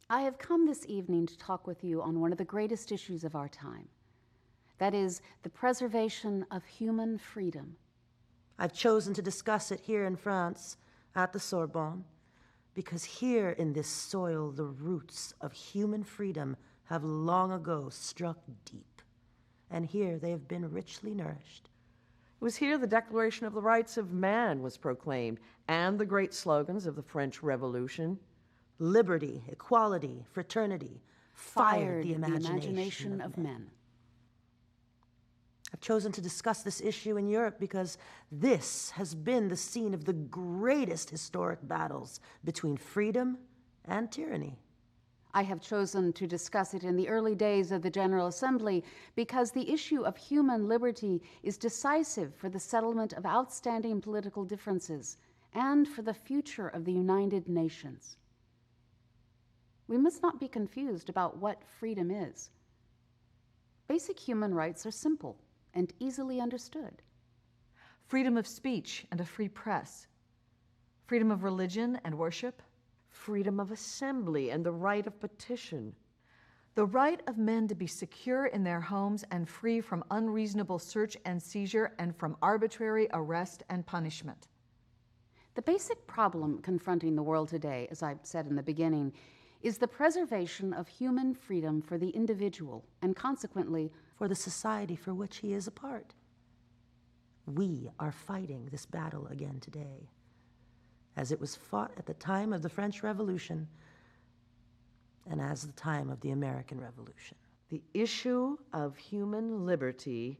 I have come this evening to talk with you on one of the greatest issues of our time. That is, the preservation of human freedom. I've chosen to discuss it here in France, at the Sorbonne, because here in this soil the roots of human freedom have long ago struck deep, and here they have been richly nourished. It was here the Declaration of the Rights of Man was proclaimed, and the great slogans of the French Revolution. Liberty, equality, fraternity fired the imagination of men. I've chosen to discuss this issue in Europe because this has been the scene of the greatest historic battles between freedom and tyranny. I have chosen to discuss it in the early days of the General Assembly because the issue of human liberty is decisive for the settlement of outstanding political differences and for the future of the United Nations. We must not be confused about what freedom is. Basic human rights are simple and easily understood. Freedom of speech and a free press. Freedom of religion and worship. Freedom of assembly and the right of petition. The right of men to be secure in their homes and free from unreasonable search and seizure and from arbitrary arrest and punishment. The basic problem confronting the world today, as I said in the beginning, is the preservation of human freedom for the individual and consequently for the society for which he is a part. We are fighting this battle again today, as it was fought at the time of the French Revolution and as the time of the American Revolution. The issue of human liberty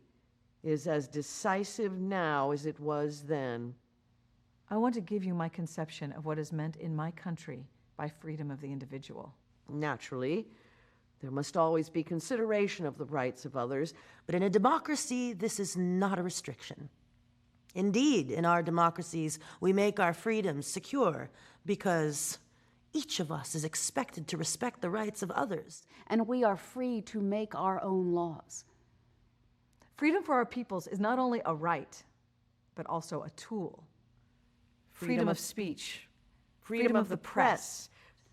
is as decisive now as it was then. I want to give you my conception of what is meant in my country by freedom of the individual. Naturally, there must always be consideration of the rights of others. But in a democracy, this is not a restriction. Indeed, in our democracies, we make our freedoms secure because each of us is expected to respect the rights of others. And we are free to make our own laws. Freedom for our peoples is not only a right, but also a tool. Freedom of speech, freedom of the press,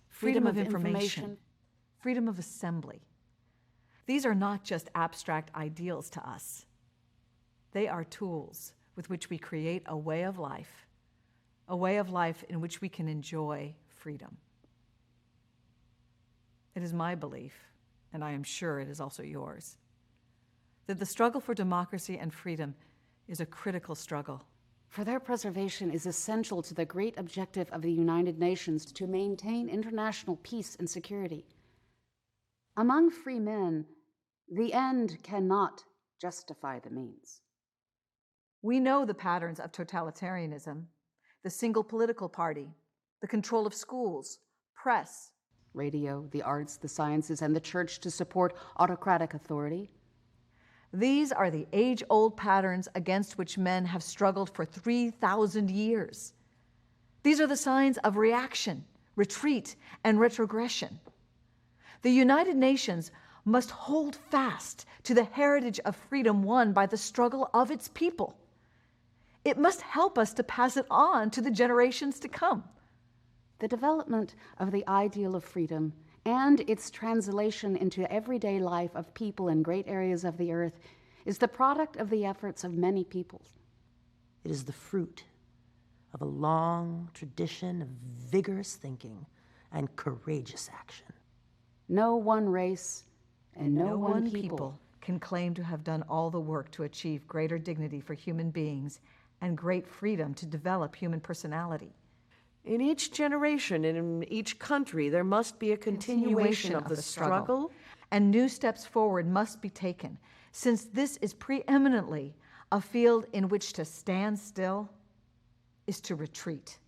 freedom of information, freedom of assembly. These are not just abstract ideals to us. They are tools with which we create a way of life in which we can enjoy freedom. It is my belief, and I am sure it is also yours, that the struggle for democracy and freedom is a critical struggle. For their preservation is essential to the great objective of the United Nations to maintain international peace and security. Among free men, the end cannot justify the means. We know the patterns of totalitarianism, the single political party, the control of schools, press, radio, the arts, the sciences, and the church to support autocratic authority. These are the age-old patterns against which men have struggled for 3,000 years. These are the signs of reaction, retreat, and retrogression. The United Nations must hold fast to the heritage of freedom won by the struggle of its people. It must help us to pass it on to the generations to come. The development of the ideal of freedom and its translation into everyday life of people in great areas of the earth is the product of the efforts of many peoples. It is the fruit of a long tradition of vigorous thinking and courageous action. No one race and no one people can claim to have done all the work to achieve greater dignity for human beings and great freedom to develop human personality. In each generation and in each country, there must be a continuation of the struggle, and new steps forward must be taken, since this is preeminently a field in which to stand still is to retreat.